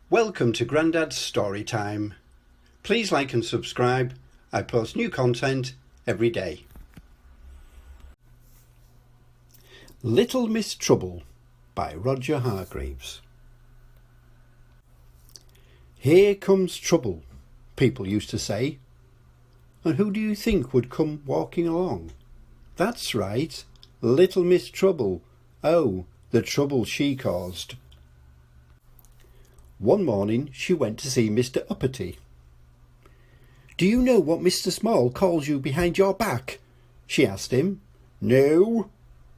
Welcome to Grandad's Story Time. Please like and subscribe. I post new content every day. Little Miss Trouble by Roger Hargreaves. Here comes trouble, people used to say. And who do you think would come walking along? That's right, Little Miss Trouble. Oh, the trouble she caused. One morning she went to see Mr. Uppity. "Do you know what Mr. Small calls you behind your back?" she asked him. "No,"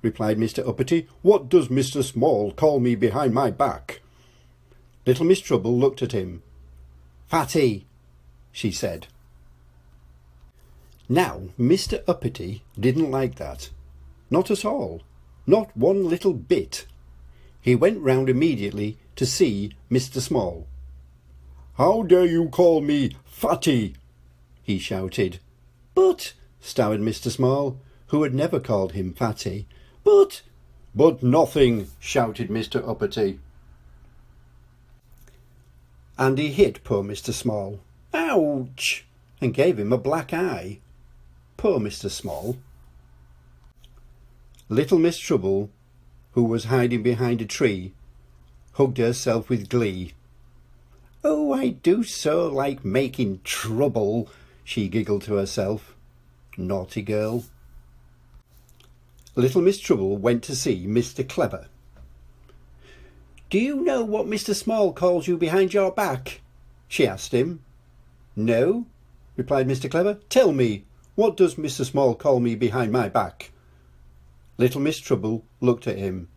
replied Mr. Uppity. "What does Mr. Small call me behind my back?" Little Miss Trouble looked at him. "Fatty," she said. Now, Mr. Uppity didn't like that. Not at all. Not one little bit. He went round immediately to see Mr. Small. "How dare you call me Fatty?" he shouted. "But," stammered Mr. Small, who had never called him Fatty. But nothing," shouted Mr. Uppity. And he hit poor Mr. Small. Ouch! And gave him a black eye. Poor Mr. Small. Little Miss Trouble, who was hiding behind a tree, hugged herself with glee. "Oh, I do so like making trouble," she giggled to herself. Naughty girl. Little Miss Trouble went to see Mr. Clever. "Do you know what Mr. Small calls you behind your back?" she asked him. "No," replied Mr. Clever. "Tell me, what does Mr. Small call me behind my back?" Little Miss Trouble looked at him.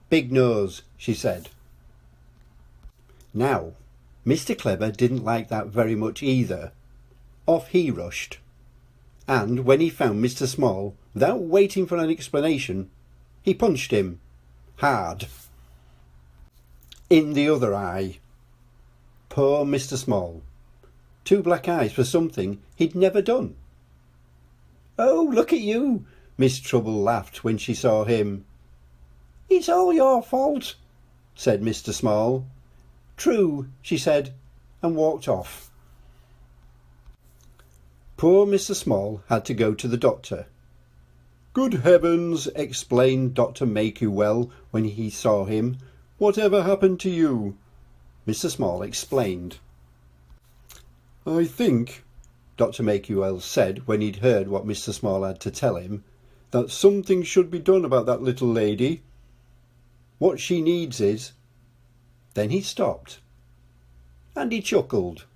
"Big nose," she said. Now, Mr. Clever didn't like that very much either. Off he rushed. And when he found Mr. Small, without waiting for an explanation, he punched him. Hard. In the other eye. Poor Mr. Small. 2 black eyes for something he'd never done. "Oh, look at you!" Miss Trouble laughed when she saw him. "It's all your fault," said Mr. Small. "True," she said, and walked off. Poor Mr. Small had to go to the doctor. "Good heavens," exclaimed Dr. Make-You-Well when he saw him. "Whatever happened to you?" Mr. Small explained. "I think," Dr. Make-You-Well said when he'd heard what Mr. Small had to tell him, "that something should be done about that little lady. What she needs is—" Then he stopped. And he chuckled.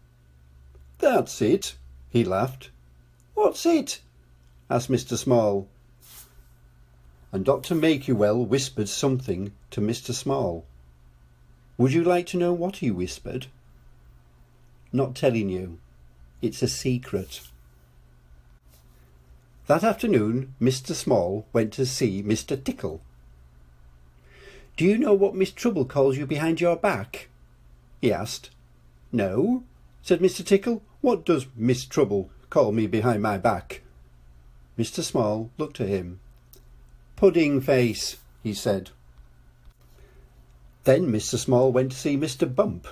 "That's it," he laughed. "What's it?" asked Mr. Small. And Dr. Make-You-Well whispered something to Mr. Small. Would you like to know what he whispered? Not telling you. It's a secret. That afternoon, Mr. Small went to see Mr. Tickle. "Do you know what Miss Trouble calls you behind your back?" he asked. "No," said Mr. Tickle. "What does Miss Trouble call me behind my back?" Mr. Small looked at him. "Pudding face," he said. Then Mr. Small went to see Mr. Bump.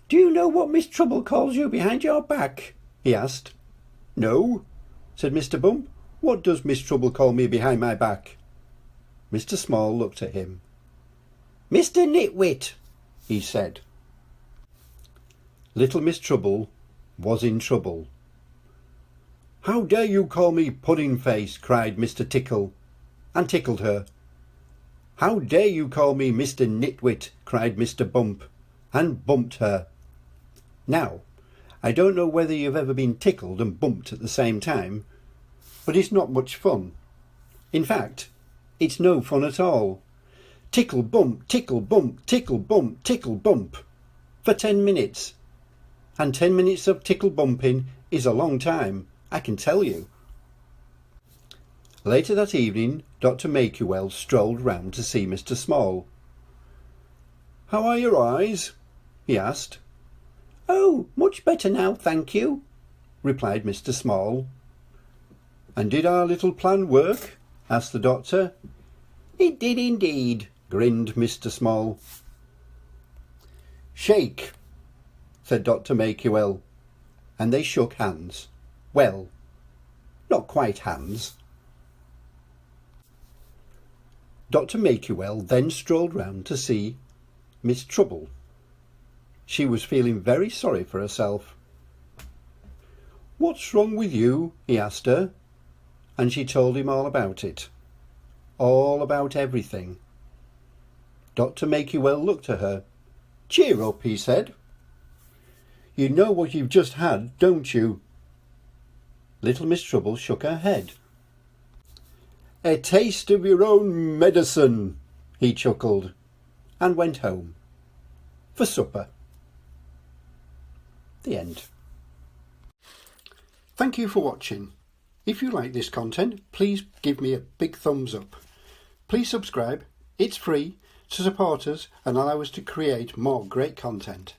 "Do you know what Miss Trouble calls you behind your back?" he asked. "No," said Mr. Bump. "What does Miss Trouble call me behind my back?" Mr. Small looked at him. "Mr. Nitwit," he said. Little Miss Trouble was in trouble. "How dare you call me Pudding Face?" cried Mr. Tickle, and tickled her. "How dare you call me Mr. Nitwit?" cried Mr. Bump, and bumped her. Now, I don't know whether you've ever been tickled and bumped at the same time, but it's not much fun. In fact, it's no fun at all. Tickle bump, tickle bump, tickle bump, tickle bump, for 10 minutes. And 10 minutes of tickle bumping is a long time, I can tell you. Later that evening, Dr. Make-You-Well strolled round to see Mr. Small. "How are your eyes?" he asked. "Oh, much better now, thank you," replied Mr. Small. "And did our little plan work?" asked the doctor. "It did indeed," grinned Mr. Small. "Shake," said Dr. Makewell, and they shook hands. Well, not quite hands. Dr. Makewell then strolled round to see Miss Trouble. She was feeling very sorry for herself. "What's wrong with you?" he asked her, and she told him all about it. All about everything. Dr. Makewell looked at her. "Cheer up," he said. "You know what you've just had, don't you?" Little Miss Trouble shook her head. "A taste of your own medicine," he chuckled, and went home for supper. The end. Thank you for watching. If you like this content, please give me a big thumbs up. Please subscribe, it's free, to support us and allow us to create more great content.